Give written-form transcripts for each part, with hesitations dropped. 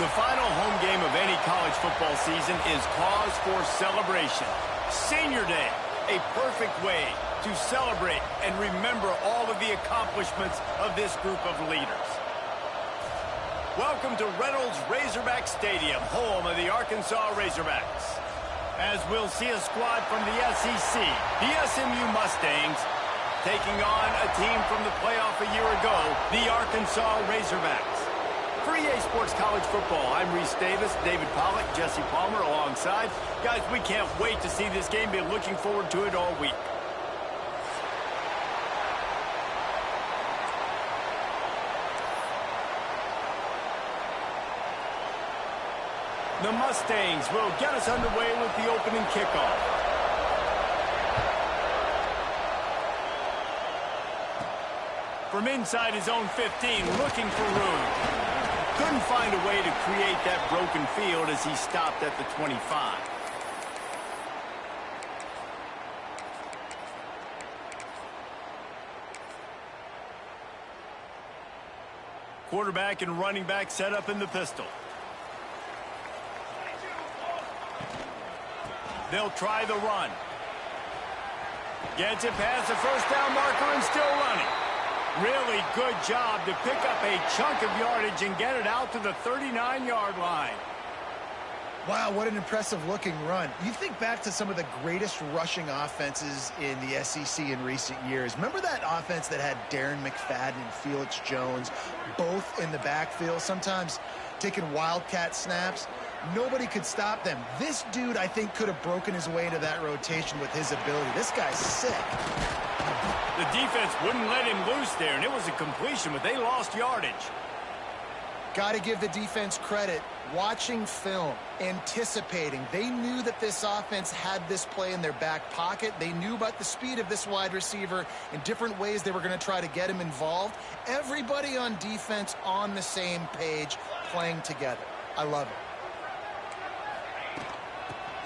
The final home game of any college football season is cause for celebration. Senior Day, a perfect way to celebrate and remember all of the accomplishments of this group of leaders. Welcome to Reynolds Razorback Stadium, home of the Arkansas Razorbacks. As we'll see a squad from the SEC, the SMU Mustangs, taking on a team from the playoff a year ago, the Arkansas Razorbacks. For EA Sports College Football, I'm Reese Davis, David Pollack, Jesse Palmer alongside. Guys, we can't wait to see this game. Been looking forward to it all week. The Mustangs will get us underway with the opening kickoff. From inside his own 15, looking for room. Couldn't find a way to create that broken field as he stopped at the 25. Quarterback and running back set up in the pistol. They'll try the run. Gets it past the first down marker and still running. Really good job to pick up a chunk of yardage and get it out to the 39-yard line. Wow, what an impressive-looking run. You think back to some of the greatest rushing offenses in the SEC in recent years. Remember that offense that had Darren McFadden and Felix Jones both in the backfield, sometimes taking wildcat snaps? Nobody could stop them. This dude, I think, could have broken his way into that rotation with his ability. This guy's sick. The defense wouldn't let him loose there, and it was a completion, but they lost yardage. Got to give the defense credit. Watching film, anticipating. They knew that this offense had this play in their back pocket. They knew about the speed of this wide receiver in different ways they were going to try to get him involved. Everybody on defense on the same page, playing together. I love it.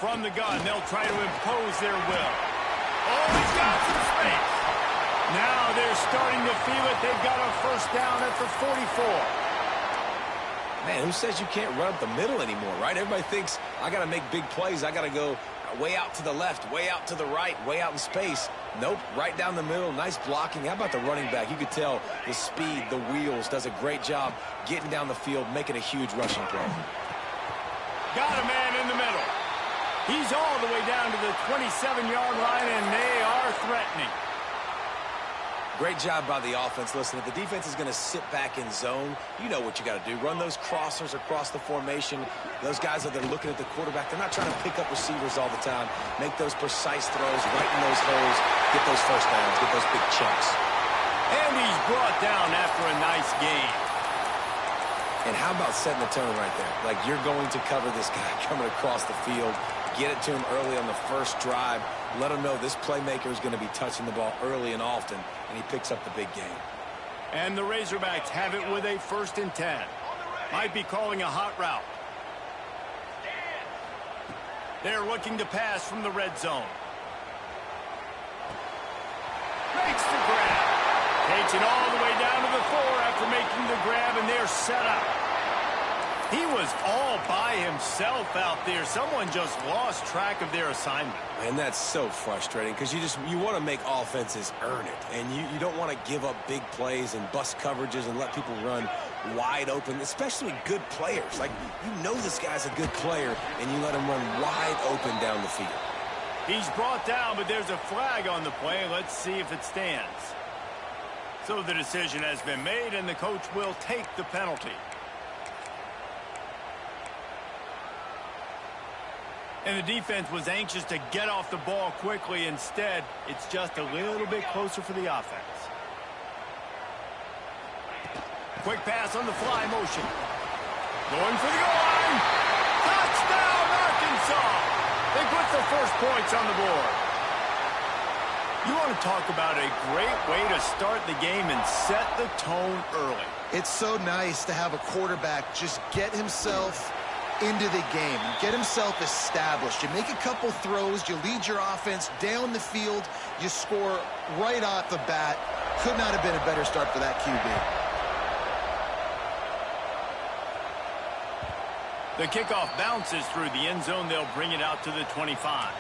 From the gun, they'll try to impose their will. Oh, he's got some space. Now they're starting to feel it. They've got a first down at the 44. Man, who says you can't run up the middle anymore, right? Everybody thinks, I got to make big plays. I got to go way out to the left, way out to the right, way out in space. Nope, right down the middle. Nice blocking. How about the running back? You could tell the speed, the wheels, does a great job getting down the field, making a huge rushing play. Got a man in the middle. He's all the way down to the 27-yard line, and they are threatening. Great job by the offense. Listen, if the defense is going to sit back in zone, you know what you got to do. Run those crossers across the formation. Those guys that are looking at the quarterback, they're not trying to pick up receivers all the time. Make those precise throws right in those holes. Get those first downs. Get those big chunks. And he's brought down after a nice gain. And how about setting the tone right there? Like, you're going to cover this guy coming across the field. Get it to him early on the first drive. Let him know this playmaker is going to be touching the ball early and often, and he picks up the big game. And the Razorbacks have it with a 1st and 10. Might be calling a hot route. They're looking to pass from the red zone. Makes the grab. Takes it all the way down to the 4 after making the grab, and they're set up. He was all by himself out there. Someone just lost track of their assignment. And that's so frustrating because you want to make offenses earn it. And you don't want to give up big plays and bust coverages and let people run wide open, especially good players. Like, you know this guy's a good player, and you let him run wide open down the field. He's brought down, but there's a flag on the play. Let's see if it stands. So the decision has been made, and the coach will take the penalty. And the defense was anxious to get off the ball quickly. Instead, it's just a little bit closer for the offense. Quick pass on the fly motion. Going for the goal line. Touchdown, Arkansas! They put the first points on the board. You want to talk about a great way to start the game and set the tone early. It's so nice to have a quarterback just get himself into the game, get himself established. You make a couple throws, you lead your offense down the field, you score right off the bat. Could not have been a better start for that QB. The kickoff bounces through the end zone. They'll bring it out to the 25.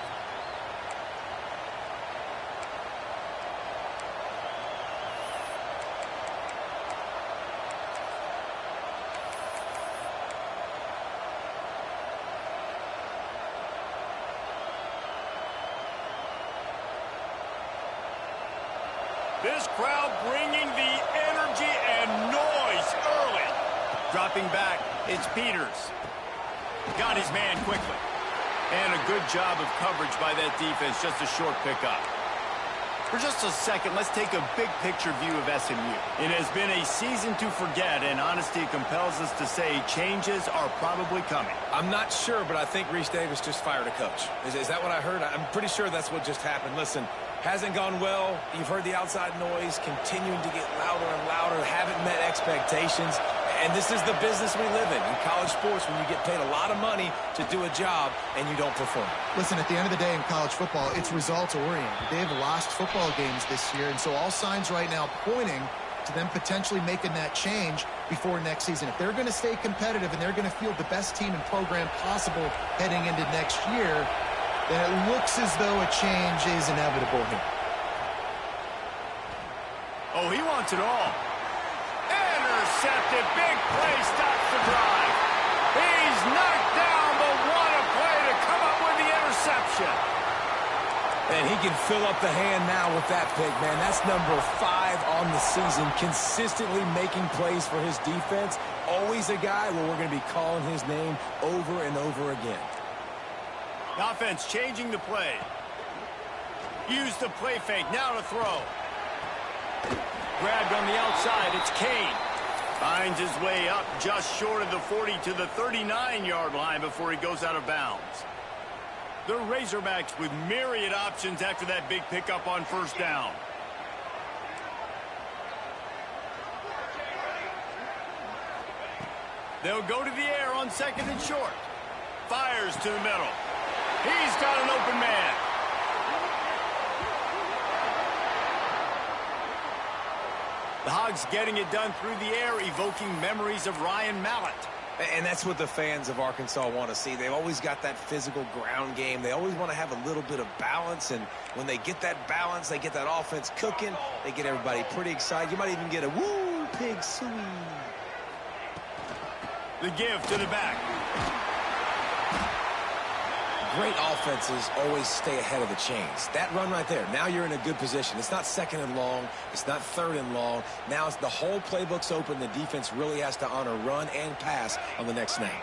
This crowd bringing the energy and noise early. Dropping back, it's Peters. Got his man quickly. And a good job of coverage by that defense, just a short pickup. For just a second, let's take a big picture view of SMU. It has been a season to forget, and honesty compels us to say changes are probably coming. I'm not sure, but I think Reese Davis just fired a coach. Is that what I heard? I'm pretty sure that's what just happened. Listen, hasn't gone well. You've heard the outside noise continuing to get louder and louder. Haven't met expectations. And this is the business we live in college sports, when you get paid a lot of money to do a job and you don't perform. Listen, at the end of the day in college football, it's results-oriented. They have lost football games this year, and so all signs right now pointing to them potentially making that change before next season. If they're going to stay competitive and they're going to field the best team and program possible heading into next year, then it looks as though a change is inevitable here. Oh, he wants it all. Intercepted. Big play stops the drive. He's knocked down, but what a play to come up with the interception. And he can fill up the hand now with that pick, man. That's number 5 on the season, consistently making plays for his defense. Always a guy where we're going to be calling his name over and over again. The offense changing the play. Use the play fake. Now to throw. Grabbed on the outside. It's Kane. Finds his way up just short of the 40 to the 39-yard line before he goes out of bounds. The Razorbacks with myriad options after that big pickup on first down. They'll go to the air on second and short. Fires to the middle. He's got an open man. The Hogs getting it done through the air, evoking memories of Ryan Mallett. And that's what the fans of Arkansas want to see. They've always got that physical ground game. They always want to have a little bit of balance, and when they get that balance, they get that offense cooking, they get everybody pretty excited. You might even get a woo, pig suey. The give to the back. Great offenses always stay ahead of the chains. That run right there, now you're in a good position. It's not second and long. It's not third and long. Now it's the whole playbook's open. The defense really has to honor run and pass on the next snap.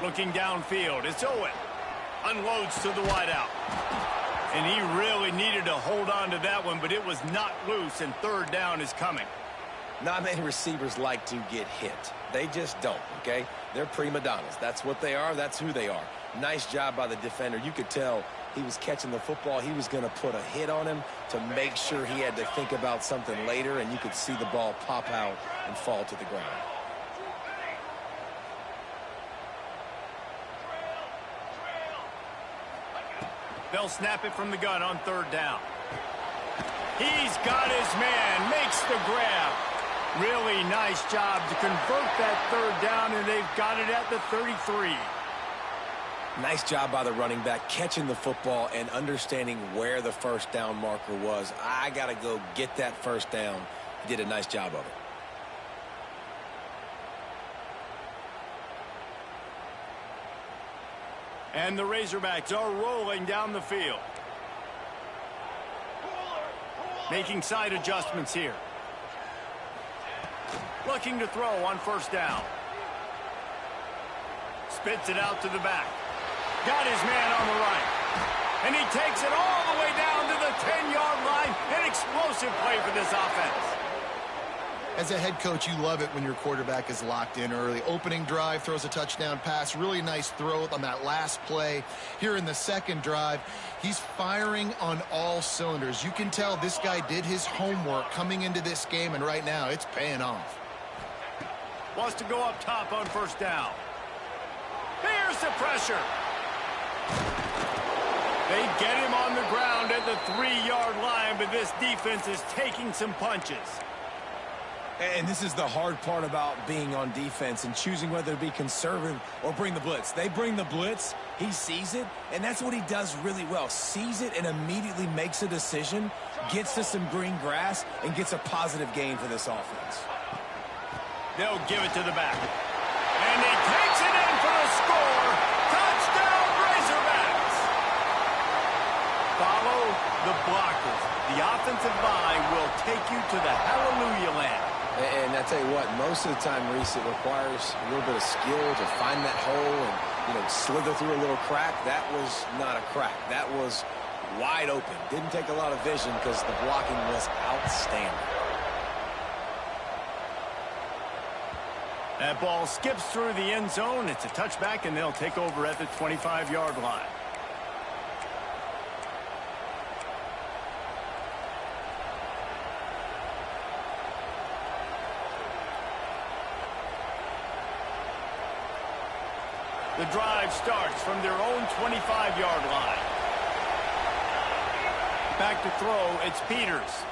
Looking downfield, it's Owen. Unloads to the wideout. And he really needed to hold on to that one, but it was not loose, and third down is coming. Not many receivers like to get hit. They just don't, okay? They're prima donnas. That's what they are. That's who they are. Nice job by the defender. You could tell he was catching the football. He was going to put a hit on him to make sure he had to think about something later, and you could see the ball pop out and fall to the ground. They'll snap it from the gun on third down. He's got his man, makes the grab. Really nice job to convert that third down, and they've got it at the 33. Nice job by the running back, catching the football and understanding where the first down marker was. I got to go get that first down. He did a nice job of it. And the Razorbacks are rolling down the field. Making side adjustments here. Looking to throw on first down. Spits it out to the back. Got his man on the right. And he takes it all the way down to the 10-yard line. An explosive play for this offense. As a head coach, you love it when your quarterback is locked in early. Opening drive, throws a touchdown pass. Really nice throw on that last play. Here in the second drive, he's firing on all cylinders. You can tell this guy did his homework coming into this game, and right now it's paying off. Wants to go up top on first down. Here's the pressure. They get him on the ground at the 3-yard line, but this defense is taking some punches. And this is the hard part about being on defense and choosing whether to be conservative or bring the blitz. They bring the blitz, he sees it, and that's what he does really well. Sees it and immediately makes a decision, gets to some green grass, and gets a positive gain for this offense. They'll give it to the back. And he takes it in for a score. Touchdown, Razorbacks! Follow the blockers. The offensive line will take you to the hallelujah land. And I tell you what, most of the time, Reese, it requires a little bit of skill to find that hole and, slither through a little crack. That was not a crack. That was wide open. Didn't take a lot of vision because the blocking was outstanding. That ball skips through the end zone. It's a touchback, and they'll take over at the 25-yard line. The drive starts from their own 25-yard line. Back to throw, it's Peters.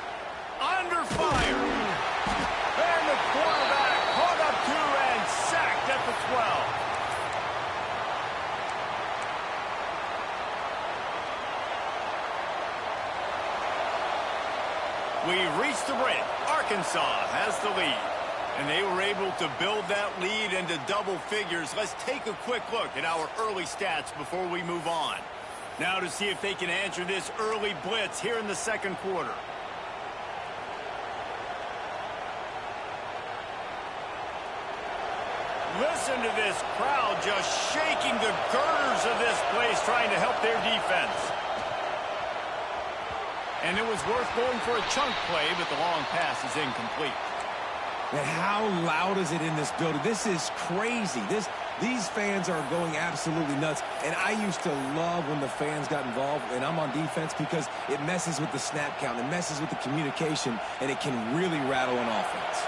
Under fire. And the quarterback caught up to and sacked at the 12. We've reached the break. Arkansas has the lead. And they were able to build that lead into double figures. Let's take a quick look at our early stats before we move on. Now to see if they can answer this early blitz here in the second quarter. Listen to this crowd just shaking the girders of this place, trying to help their defense. And it was worth going for a chunk play, but the long pass is incomplete. And how loud is it in this building? This is crazy. These fans are going absolutely nuts. And I used to love when the fans got involved, and I'm on defense, because it messes with the snap count. It messes with the communication, and it can really rattle an offense.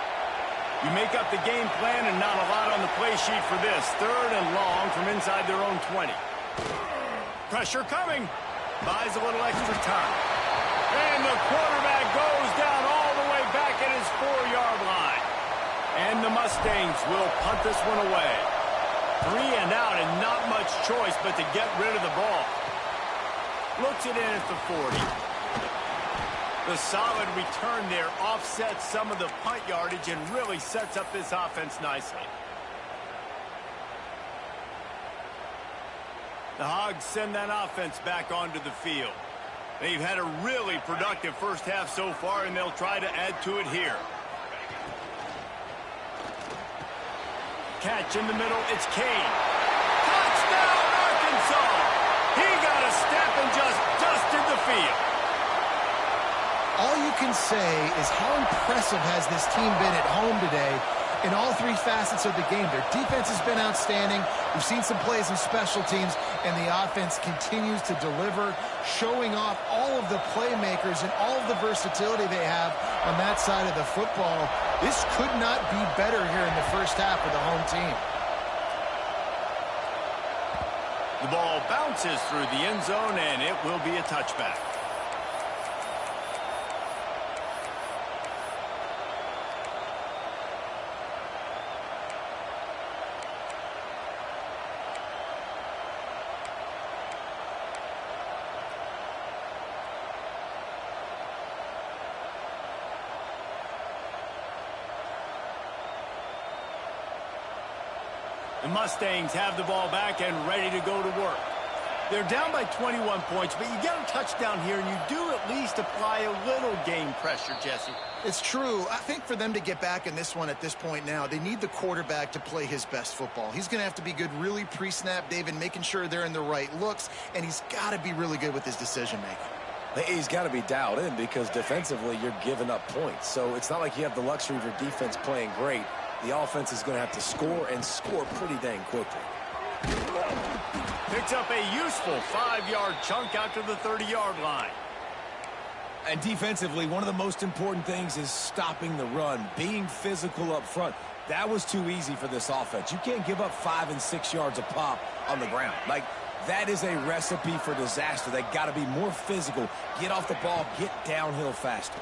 You make up the game plan and not a lot on the play sheet for this. 3rd and long from inside their own 20. Pressure coming. Buys a little extra time. And the quarterback goes down all the way back at his 4-yard line. And the Mustangs will punt this one away. 3 and out, and not much choice but to get rid of the ball. Looks it in at the 40. The solid return there offsets some of the punt yardage and really sets up this offense nicely. The Hogs send that offense back onto the field. They've had a really productive first half so far, and they'll try to add to it here. Catch in the middle, it's Kane. Touchdown, Arkansas! He got a step and just dusted the field. All you can say is how impressive has this team been at home today in all 3 facets of the game. Their defense has been outstanding. We've seen some plays in special teams, and the offense continues to deliver, showing off all of the playmakers and all of the versatility they have on that side of the football. This could not be better here in the first half of the home team. The ball bounces through the end zone, and it will be a touchback. The Mustangs have the ball back and ready to go to work. They're down by 21 points, but you get a touchdown here, and you do at least apply a little game pressure, Jesse. It's true. I think for them to get back in this one at this point now, they need the quarterback to play his best football. He's going to have to be good really pre-snap, David, making sure they're in the right looks, and he's got to be really good with his decision-making. He's got to be dialed in, because defensively you're giving up points. So it's not like you have the luxury of your defense playing great. The offense is going to have to score, and score pretty dang quickly. Picks up a useful 5-yard chunk out to the 30-yard line. And defensively, one of the most important things is stopping the run, being physical up front. That was too easy for this offense. You can't give up 5 and 6 yards a pop on the ground. Like, That is a recipe for disaster. They got to be more physical, get off the ball, get downhill faster.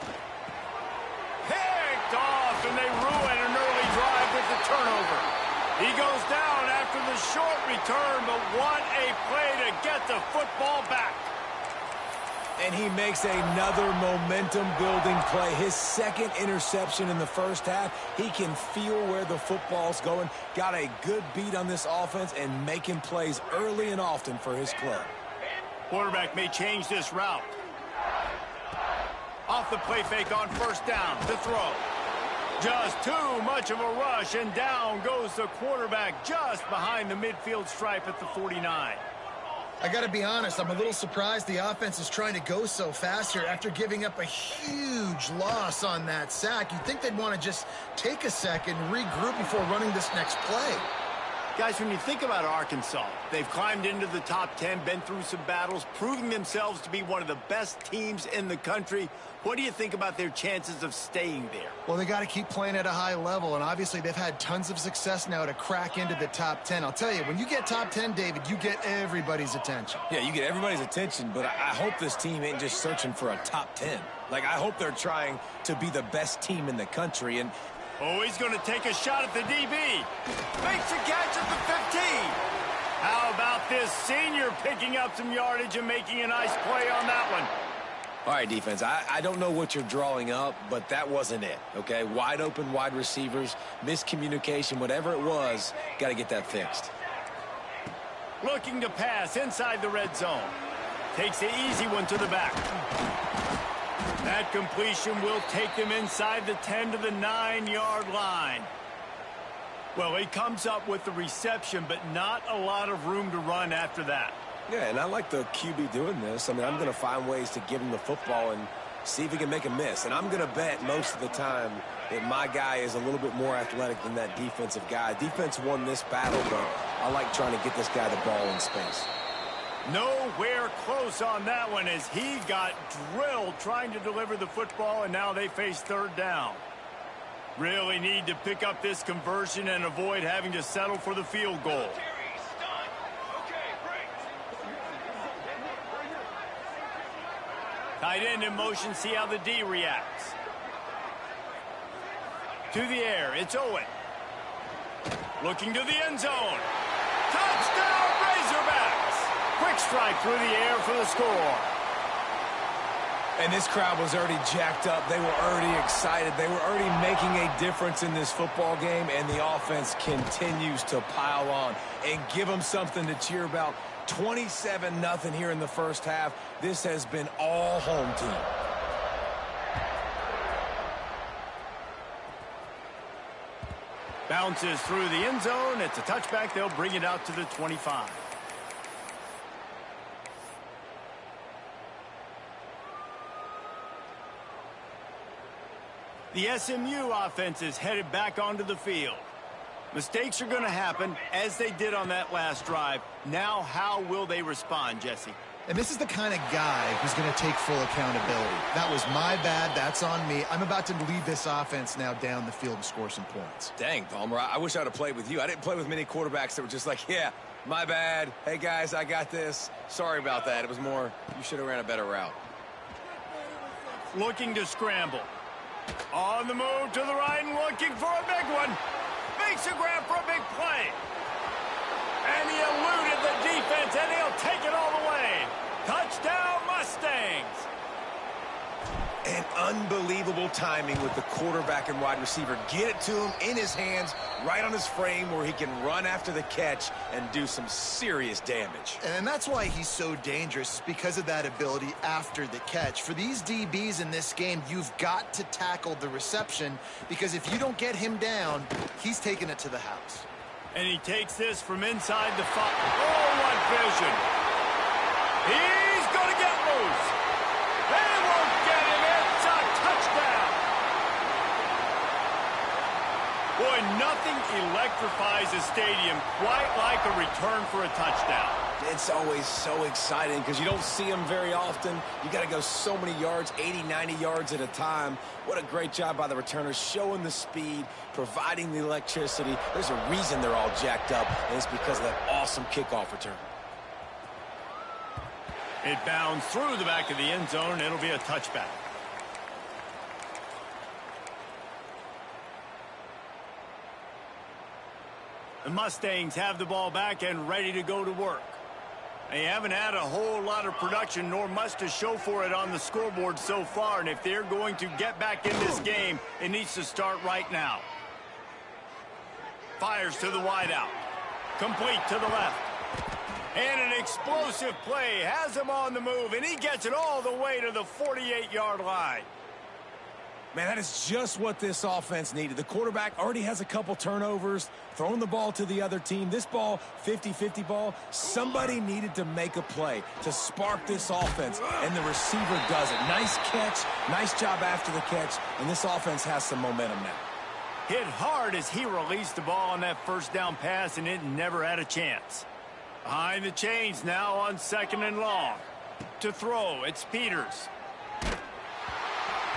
Picked off, and they ruin an early drive with the turnover. He goes down after the short return, but what a play to get the football back. And he makes another momentum-building play. His second interception in the first half. He can feel where the football's going. Got a good beat on this offense and making plays early and often for his club. Quarterback may change this route. Off the play fake on first down to throw. Just too much of a rush, and down goes the quarterback just behind the midfield stripe at the 49. I got to be honest, I'm a little surprised the offense is trying to go so fast here after giving up a huge loss on that sack. You'd think they'd want to just take a second, regroup before running this next play. Guys, when you think about Arkansas, they've climbed into the top 10, been through some battles, proving themselves to be one of the best teams in the country. What do you think about their chances of staying there? Well, they got to keep playing at a high level, and obviously they've had tons of success now to crack into the top 10. I'll tell you, when you get top 10, David, you get everybody's attention. Yeah, you get everybody's attention, but I hope this team ain't just searching for a top 10. Like, I hope they're trying to be the best team in the country, and oh, he's going to take a shot at the DB. Makes a catch at the 15. How about this senior picking up some yardage and making a nice play on that one? all right, defense, I don't know what you're drawing up, but that wasn't it, okay? Wide open wide receivers, miscommunication, whatever it was, got to get that fixed. Looking to pass inside the red zone. Takes the easy one to the back. That completion will take them inside the 10 to the 9-yard line. Well, he comes up with the reception, but not a lot of room to run after that. Yeah, and I like the QB doing this. I mean, I'm going to find ways to give him the football and see if he can make a miss. And I'm going to bet most of the time that my guy is a little bit more athletic than that defensive guy. Defense won this battle, but I like trying to get this guy the ball in space. Nowhere close on that one as he got drilled trying to deliver the football, and now they face third down. Really need to pick up this conversion and avoid having to settle for the field goal. Tight end in motion, see how the D reacts. To the air, it's Owen. Looking to the end zone. Touchdown, Razorbacks! Quick strike through the air for the score. And this crowd was already jacked up. They were already excited. They were already making a difference in this football game, and the offense continues to pile on and give them something to cheer about. 27-0 here in the first half. This has been all home team. Bounces through the end zone. It's a touchback. They'll bring it out to the 25. The SMU offense is headed back onto the field. Mistakes are going to happen, as they did on that last drive. Now, how will they respond, Jesse? And this is the kind of guy who's going to take full accountability. That was my bad. That's on me. I'm about to lead this offense now down the field and score some points. Dang, Palmer, I wish I would have played with you. I didn't play with many quarterbacks that were just like, yeah, my bad. Hey, guys, I got this. Sorry about that. It was more, you should have ran a better route. Looking to scramble. On the move to the right and looking for a big one. Makes a grab for a big play. And he eluded the defense, and he'll take it all the way. Touchdown, Mustangs. And unbelievable timing with the quarterback and wide receiver. Get it to him in his hands, right on his frame where he can run after the catch and do some serious damage. And that's why he's so dangerous, because of that ability after the catch. For these DBs in this game, you've got to tackle the reception, because if you don't get him down, he's taking it to the house. And he takes this from inside the 5. Oh, what vision. He's going to get loose. They won't get him. It's a touchdown. Boy, nothing electrifies a stadium quite like a return for a touchdown. It's always so exciting because you don't see them very often. You got to go so many yards, 80, 90 yards at a time. What a great job by the returners, showing the speed, providing the electricity. There's a reason they're all jacked up, and it's because of that awesome kickoff return. It bounds through the back of the end zone. It'll be a touchback. The Mustangs have the ball back and ready to go to work. They haven't had a whole lot of production nor much to show for it on the scoreboard so far, and if they're going to get back in this game, it needs to start right now. Fires to the wideout. Complete to the left. And an explosive play has him on the move, and he gets it all the way to the 48-yard line. Man, that is just what this offense needed. The quarterback already has a couple turnovers, throwing the ball to the other team. This ball, 50-50 ball, somebody needed to make a play to spark this offense, and the receiver does it. Nice catch, nice job after the catch, and this offense has some momentum now. Hit hard as he released the ball on that first down pass, and it never had a chance. Behind the chains now on 2nd and long. To throw, it's Peters.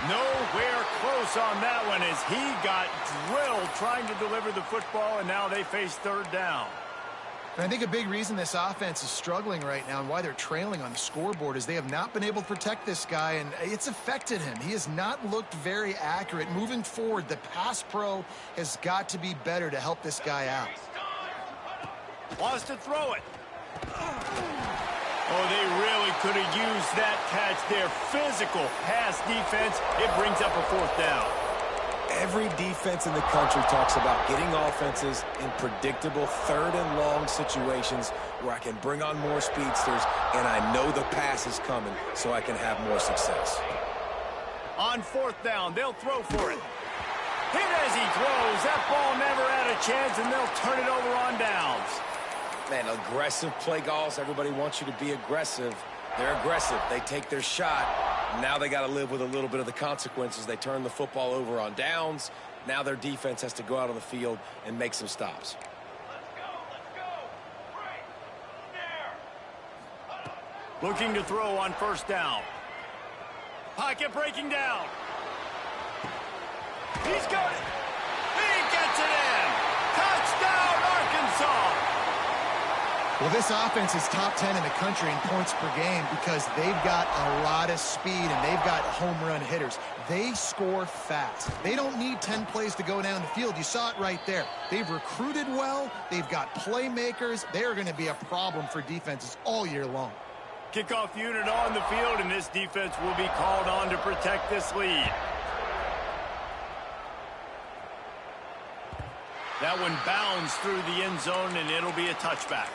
Nowhere close on that one as he got drilled trying to deliver the football, and now they face 3rd down. And I think a big reason this offense is struggling right now and why they're trailing on the scoreboard is they have not been able to protect this guy, and it's affected him. He has not looked very accurate. Moving forward, the pass pro has got to be better to help this guy out. Wants to throw it. Oh, they really could have used that catch there. Physical pass defense. It brings up a 4th down. Every defense in the country talks about getting offenses in predictable 3rd and long situations where I can bring on more speedsters and I know the pass is coming so I can have more success. On 4th down, they'll throw for it. Hit as he throws. That ball never had a chance, and they'll turn it over on downs. Man, aggressive play calls. Everybody wants you to be aggressive. They're aggressive. They take their shot. Now they got to live with a little bit of the consequences. They turn the football over on downs. Now their defense has to go out on the field and make some stops. Looking to throw on 1st down. Pocket breaking down. He's got it. He gets it in. Touchdown, Arkansas. Well, this offense is top 10 in the country in points per game because they've got a lot of speed and they've got home run hitters. They score fast. They don't need 10 plays to go down the field. You saw it right there. They've recruited well. They've got playmakers. They are going to be a problem for defenses all year long. Kickoff unit on the field, and this defense will be called on to protect this lead. That one bounds through the end zone, and it'll be a touchback.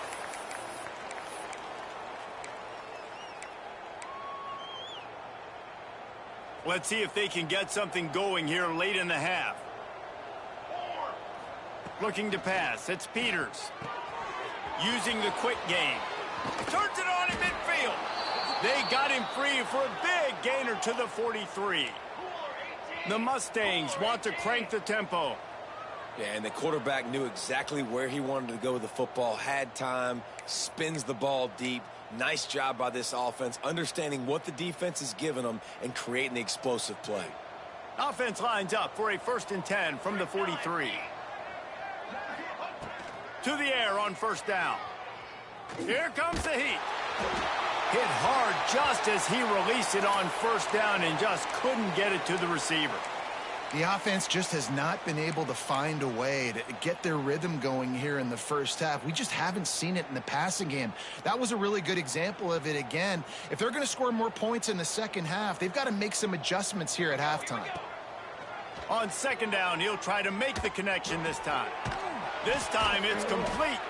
Let's see if they can get something going here late in the half. Looking to pass. It's Peters. Using the quick game. Turns it on in midfield. They got him free for a big gainer to the 43. The Mustangs want to crank the tempo. Yeah, and the quarterback knew exactly where he wanted to go with the football, had time, spins the ball deep. Nice job by this offense, understanding what the defense is giving them and creating the explosive play. Offense lines up for a 1st and 10 from the 43. To the air on 1st down. Here comes the heat. Hit hard just as he released it on 1st down and just couldn't get it to the receiver. The offense just has not been able to find a way to get their rhythm going here in the first half. We just haven't seen it in the passing game. That was a really good example of it again. If they're going to score more points in the second half, they've got to make some adjustments here at halftime. On 2nd down, he'll try to make the connection this time. This time it's complete.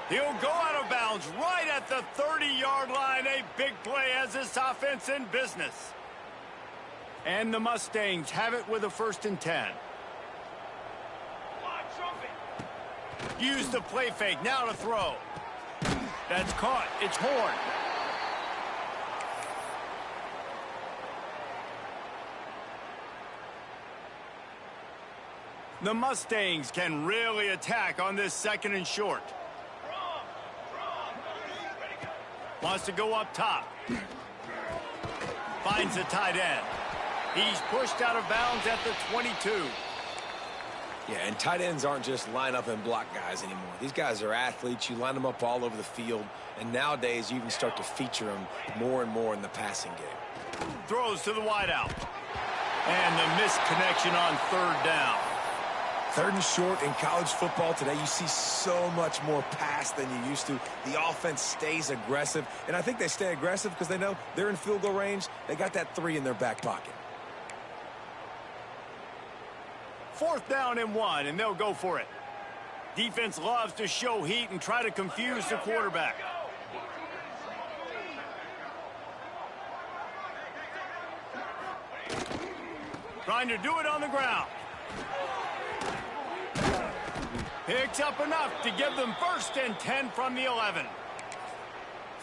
He'll go out of bounds right at the 30-yard line. A big play has this offense in business. And the Mustangs have it with a 1st and 10. Use the play fake. Now to throw. That's caught. It's Horn. The Mustangs can really attack on this 2nd and short. Wants to go up top. Finds the tight end. He's pushed out of bounds at the 22. Yeah, and tight ends aren't just line up and block guys anymore. These guys are athletes. You line them up all over the field, and nowadays you even start to feature them more and more in the passing game. Throws to the wideout. And the missed connection on third down. Third and short in college football today, you see so much more pass than you used to. The offense stays aggressive, and I think they stay aggressive because they know they're in field goal range. They got that 3 in their back pocket. 4th down and 1, and they'll go for it. Defense loves to show heat and try to confuse the quarterback. Trying to do it on the ground. Picks up enough to give them 1st and 10 from the 11.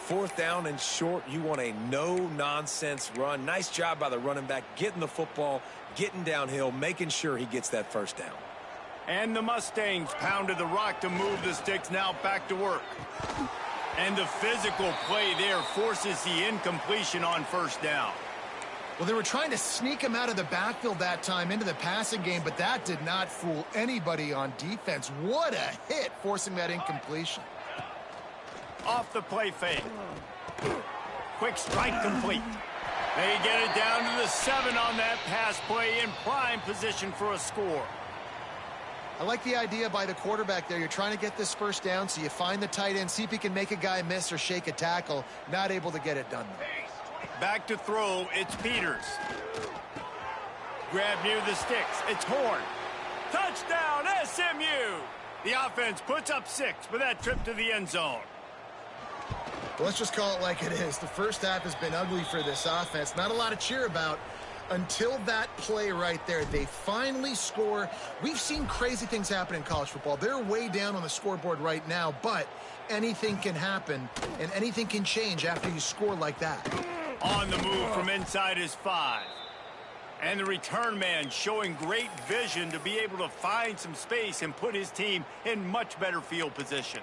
4th down and short, you want a no-nonsense run. Nice job by the running back, getting the football, getting downhill, making sure he gets that 1st down. And the Mustangs pounded the rock to move the sticks, now back to work. And the physical play there forces the incompletion on 1st down. Well, they were trying to sneak him out of the backfield that time into the passing game, but that did not fool anybody on defense. What a hit, forcing that incompletion. Off the play fake. Quick strike complete. They get it down to the 7 on that pass play, in prime position for a score. I like the idea by the quarterback there. You're trying to get this 1st down, so you find the tight end, see if he can make a guy miss or shake a tackle. Not able to get it done, though. Back to throw, it's Peters. Grab near the sticks, it's Horn. Touchdown, SMU! The offense puts up 6 with that trip to the end zone. Well, let's just call it like it is. The first half has been ugly for this offense. Not a lot to cheer about until that play right there. They finally score. We've seen crazy things happen in college football. They're way down on the scoreboard right now, but anything can happen, and anything can change after you score like that. On the move from inside his 5. And the return man showing great vision to be able to find some space and put his team in much better field position.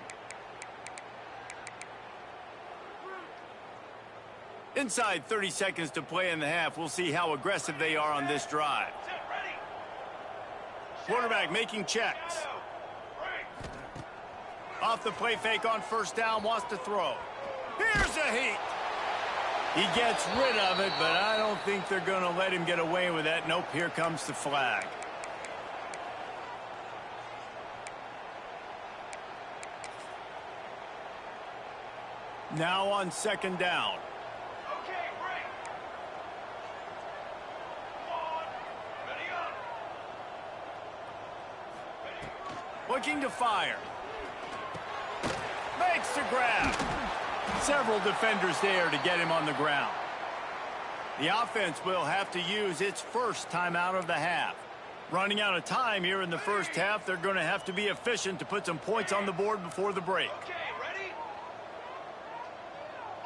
Inside 30 seconds to play in the half. We'll see how aggressive they are on this drive. Quarterback making checks. Off the play fake on 1st down, wants to throw. Here's a heat. He gets rid of it, but I don't think they're going to let him get away with that. Nope, here comes the flag. Now on 2nd down. Okay, break. Come on. Ready up. Looking to fire. Makes the grab. Several defenders there to get him on the ground. The offense will have to use its 1st timeout of the half. Running out of time here in the 1st half, they're going to have to be efficient to put some points on the board before the break. Okay, ready?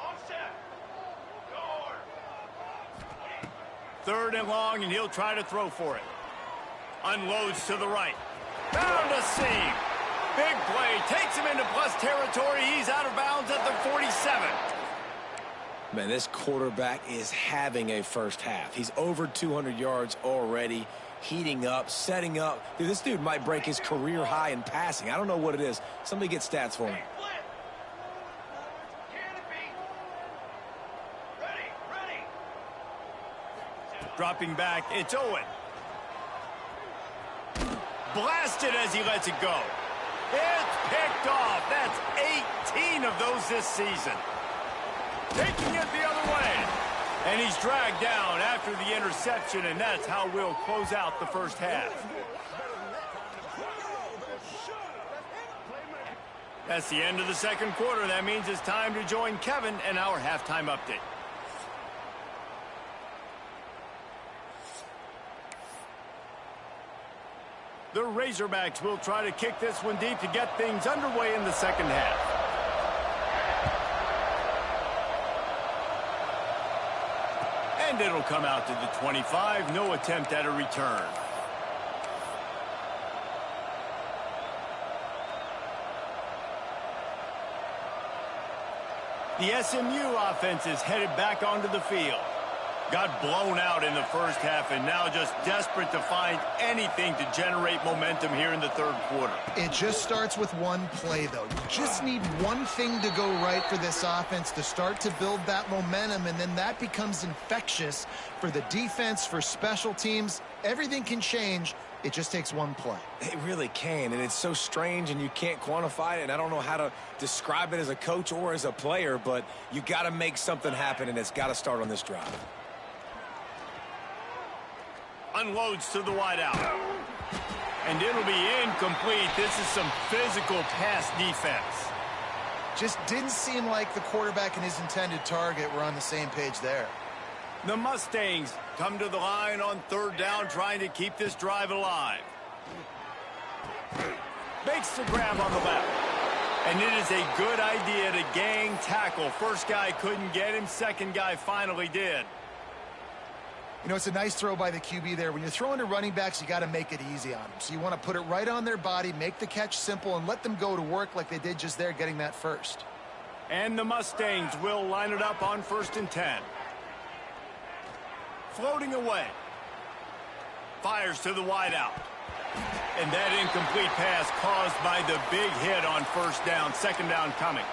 On set. Guard. 3rd and long, and he'll try to throw for it. Unloads to the right. Found a seam. Big play. Takes him into plus territory. He's out of bounds at the 47. Man, this quarterback is having a 1st half. He's over 200 yards already, heating up, setting up. Dude, this dude might break his career high in passing. I don't know what it is. Somebody get stats for me. Flip. Canopy. Ready. Dropping back, it's Owen. Blasted as he lets it go. It's picked off. That's 18 of those this season. Taking it the other way. And he's dragged down after the interception, and that's how we'll close out the 1st half. That's the end of the 2nd quarter. That means it's time to join Kevin and our halftime update. The Razorbacks will try to kick this one deep to get things underway in the 2nd half. And it'll come out to the 25. No attempt at a return. The SMU offense is headed back onto the field. Got blown out in the first half and now just desperate to find anything to generate momentum here in the third quarter. It just starts with one play, though. You just need one thing to go right for this offense to start to build that momentum, and then that becomes infectious for the defense, for special teams. Everything can change. It just takes one play. It really can, and it's so strange, and you can't quantify it, and I don't know how to describe it as a coach or as a player, but you got to make something happen, and it's got to start on this drive. Unloads to the wideout. And it'll be incomplete. This is some physical pass defense. Just didn't seem like the quarterback and his intended target were on the same page there. The Mustangs come to the line on third down, trying to keep this drive alive. Makes the grab on the left. And it is a good idea to gang tackle. First guy couldn't get him. Second guy finally did. You know, it's a nice throw by the QB there. When you're throwing to running backs, you got to make it easy on them. So you want to put it right on their body, make the catch simple, and let them go to work like they did just there, getting that first. And the Mustangs will line it up on 1st and 10. Floating away. Fires to the wideout. And that incomplete pass caused by the big hit on first down. Second down coming.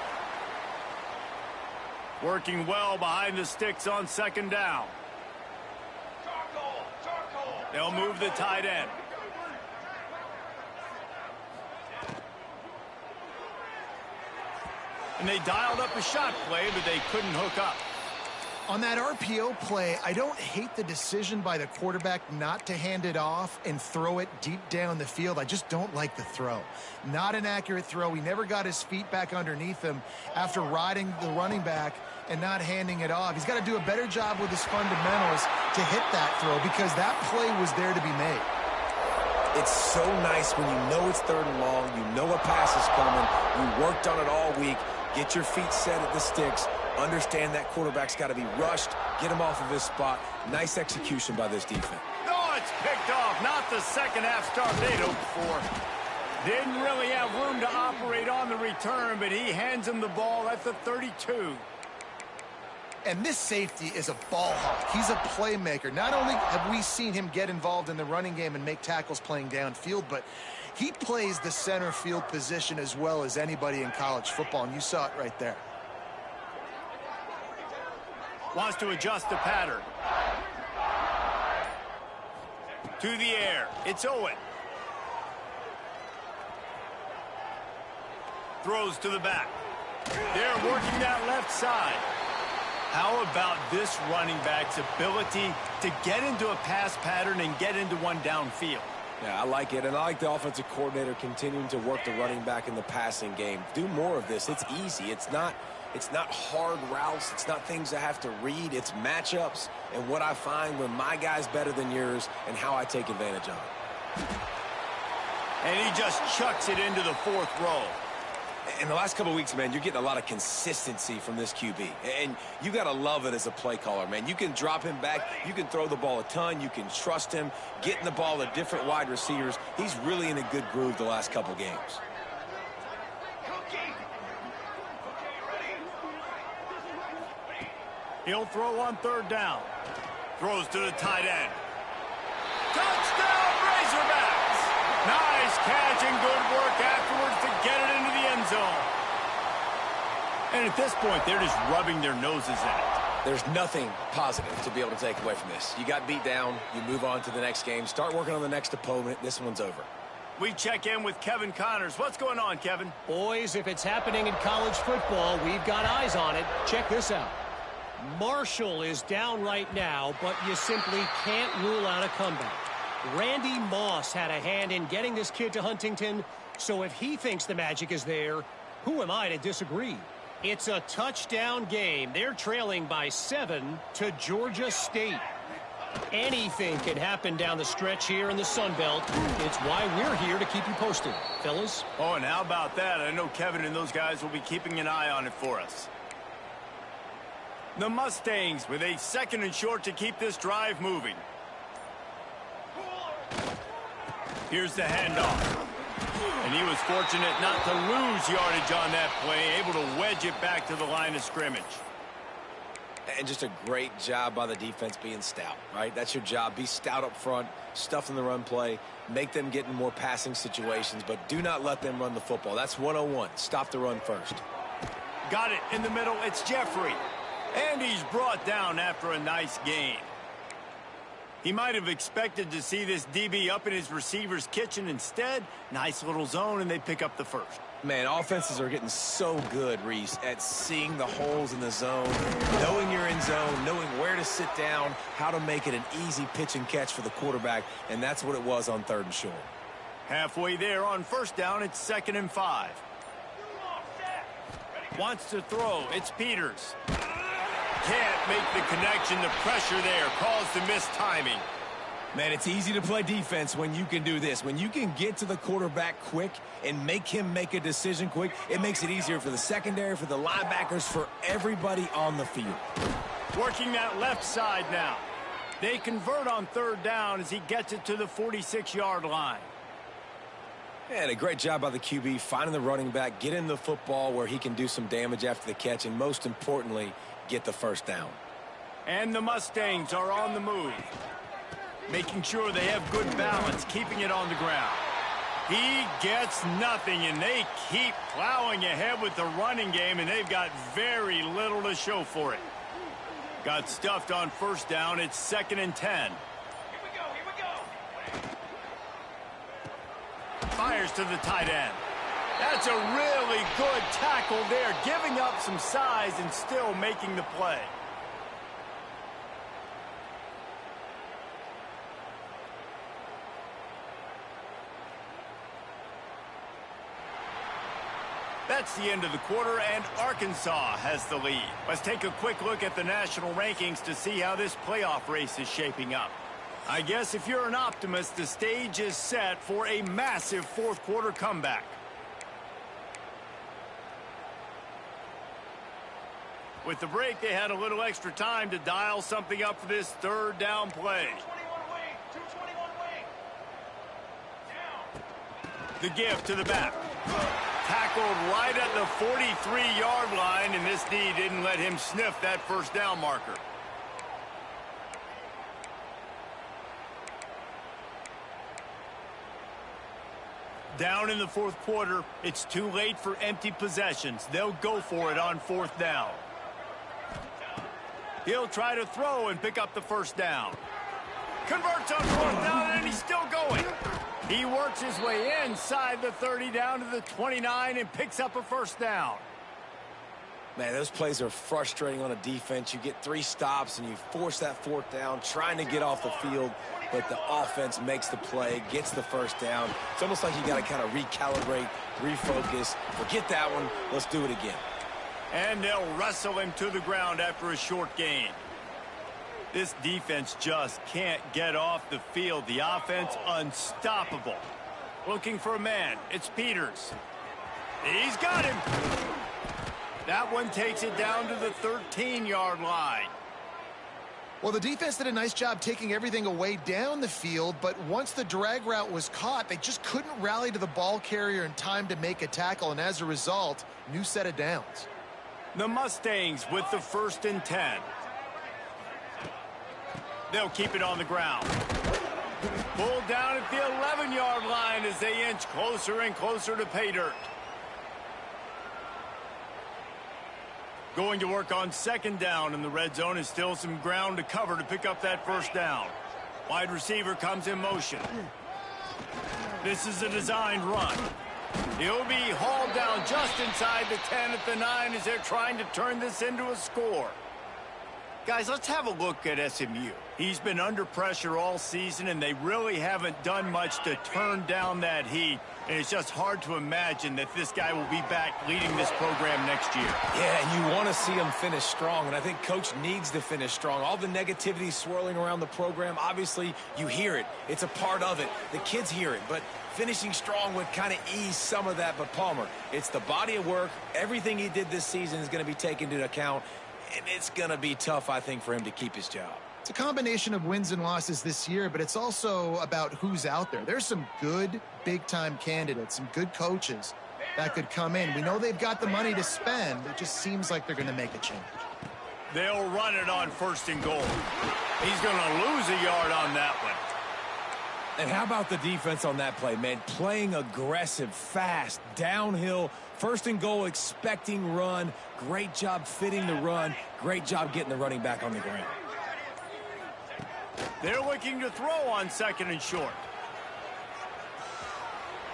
Working well behind the sticks on second down. They'll move the tight end. And they dialed up a shot play, but they couldn't hook up. On that RPO play, I don't hate the decision by the quarterback not to hand it off and throw it deep down the field. I just don't like the throw. Not an accurate throw. He never got his feet back underneath him after riding the running back and not handing it off. He's got to do a better job with his fundamentals to hit that throw, because that play was there to be made. It's so nice when you know it's third and long, you know a pass is coming, you worked on it all week, get your feet set at the sticks, understand that quarterback's got to be rushed, get him off of his spot. Nice execution by this defense. No, it's picked off. Not the second half start they'd hoped for. Didn't really have room to operate on the return, but he hands him the ball at the 32. And this safety is a ball hawk. He's a playmaker. Not only have we seen him get involved in the running game and make tackles playing downfield, but he plays the center field position as well as anybody in college football, and you saw it right there. Wants to adjust the pattern. To the air. It's Owen. Throws to the back. They're working that left side. How about this running back's ability to get into a pass pattern and get into one downfield? Yeah, I like it, and I like the offensive coordinator continuing to work the running back in the passing game. Do more of this. It's easy. It's not hard routes. It's not things I have to read. It's matchups and what I find when my guy's better than yours and how I take advantage of it. And he just chucks it into the fourth row. In the last couple of weeks, man, you're getting a lot of consistency from this QB. And you got to love it as a play caller, man. You can drop him back. You can throw the ball a ton. You can trust him, getting the ball to different wide receivers. He's really in a good groove the last couple games. He'll throw on third down. Throws to the tight end. Touchdown, Razorbacks! Nice catch and good work afterwards to get it into the end zone. And at this point, they're just rubbing their noses at it. There's nothing positive to be able to take away from this. You got beat down. You move on to the next game. Start working on the next opponent. This one's over. We check in with Kevin Connors. What's going on, Kevin? Boys, if it's happening in college football, we've got eyes on it. Check this out. Marshall is down right now, but you simply can't rule out a comeback. Randy Moss had a hand in getting this kid to Huntington, so if he thinks the magic is there, who am I to disagree? It's a touchdown game. They're trailing by 7 to Georgia State. Anything can happen down the stretch here in the Sun Belt. It's why we're here to keep you posted, fellas. Oh, and how about that? I know Kevin and those guys will be keeping an eye on it for us. The Mustangs with a 2nd and short to keep this drive moving. Here's the handoff. And he was fortunate not to lose yardage on that play, able to wedge it back to the line of scrimmage. And just a great job by the defense being stout, right? That's your job. Be stout up front, stuff in the run play, make them get in more passing situations, but do not let them run the football. That's 101. Stop the run first. Got it in the middle. It's Jeffrey. And he's brought down after a nice gain. He might have expected to see this DB up in his receiver's kitchen. Instead, nice little zone, and they pick up the first. Man, offenses are getting so good, Reese, at seeing the holes in the zone, knowing you're in zone, knowing where to sit down, how to make it an easy pitch and catch for the quarterback, and that's what it was on 3rd and short. Halfway there on 1st down, it's 2nd and 5. Wants to throw. It's Peters. Can't make the connection. The pressure there caused the missed timing. Man, it's easy to play defense when you can do this. When you can get to the quarterback quick and make him make a decision quick, it makes it easier for the secondary, for the linebackers, for everybody on the field. Working that left side now. They convert on 3rd down as he gets it to the 46-yard line. And a great job by the QB finding the running back, getting the football where he can do some damage after the catch, and most importantly, get the 1st down. And the Mustangs are on the move, making sure they have good balance, keeping it on the ground. He gets nothing, and they keep plowing ahead with the running game, and they've got very little to show for it. Got stuffed on 1st down. It's 2nd and 10. Here we go. Fires to the tight end. That's a really good tackle there, giving up some size and still making the play. That's the end of the quarter, and Arkansas has the lead. Let's take a quick look at the national rankings to see how this playoff race is shaping up. I guess if you're an optimist, the stage is set for a massive 4th quarter comeback. With the break, they had a little extra time to dial something up for this 3rd down play. 221 wing. Down. The give to the back. Tackled right at the 43-yard line, and this D didn't let him sniff that 1st down marker. Down in the 4th quarter, it's too late for empty possessions. They'll go for it on 4th down. He'll try to throw and pick up the 1st down. Converts on 4th down, and he's still going. He works his way inside the 30 down to the 29 and picks up a 1st down. Man, those plays are frustrating on a defense. You get 3 stops and you force that 4th down, trying to get off the field, but the offense makes the play, gets the 1st down. It's almost like you got to kind of recalibrate, refocus. Forget that one. Let's do it again. And they'll wrestle him to the ground after a short gain. This defense just can't get off the field. The offense unstoppable. Looking for a man. It's Peters. He's got him. That one takes it down to the 13-yard line. Well, the defense did a nice job taking everything away down the field, but once the drag route was caught, they just couldn't rally to the ball carrier in time to make a tackle, and as a result, new set of downs. The Mustangs with the 1st and 10. They'll keep it on the ground. Pulled down at the 11-yard line as they inch closer and closer to pay dirt. Going to work on 2nd down in the red zone, and still some ground to cover to pick up that 1st down. Wide receiver comes in motion. This is a designed run. He'll be hauled down just inside the 10 at the 9 as they're trying to turn this into a score. Guys, let's have a look at SMU. He's been under pressure all season, and they really haven't done much to turn down that heat. And it's just hard to imagine that this guy will be back leading this program next year. Yeah, and you want to see him finish strong, and I think Coach needs to finish strong. All the negativity swirling around the program, obviously, you hear it. It's a part of it. The kids hear it, but finishing strong would kind of ease some of that. But Palmer, it's the body of work. Everything he did this season is going to be taken into account, and it's going to be tough, I think, for him to keep his job. It's a combination of wins and losses this year, but it's also about who's out there. There's some good big-time candidates, some good coaches that could come in. We know they've got the money to spend. It just seems like they're going to make a change. They'll run it on 1st and goal. He's going to lose a yard on that one. And how about the defense on that play, man? Playing aggressive, fast, downhill, 1st and goal, expecting run. Great job fitting the run. Great job getting the running back on the ground. They're looking to throw on 2nd and short.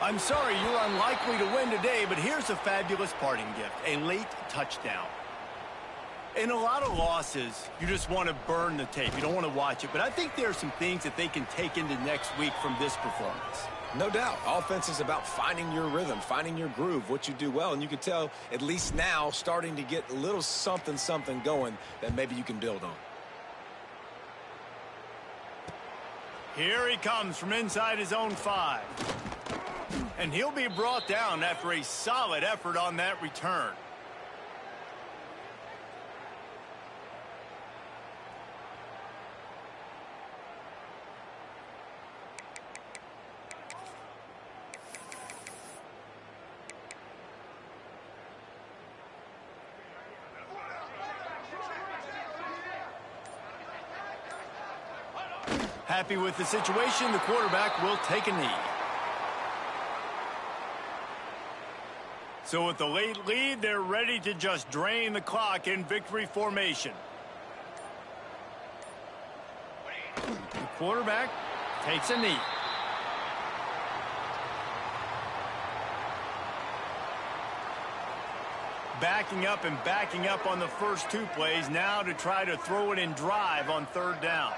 I'm sorry, you're unlikely to win today, but here's a fabulous parting gift, a late touchdown. In a lot of losses, you just want to burn the tape. You don't want to watch it. But I think there are some things that they can take into next week from this performance. No doubt. Offense is about finding your rhythm, finding your groove, what you do well. And you can tell, at least now, starting to get a little something going that maybe you can build on. Here he comes from inside his own 5. And he'll be brought down after a solid effort on that return. Happy with the situation, the quarterback will take a knee. So with the late lead, they're ready to just drain the clock in victory formation. The quarterback takes a knee. Backing up on the first 2 plays now to try to throw it in drive on 3rd down.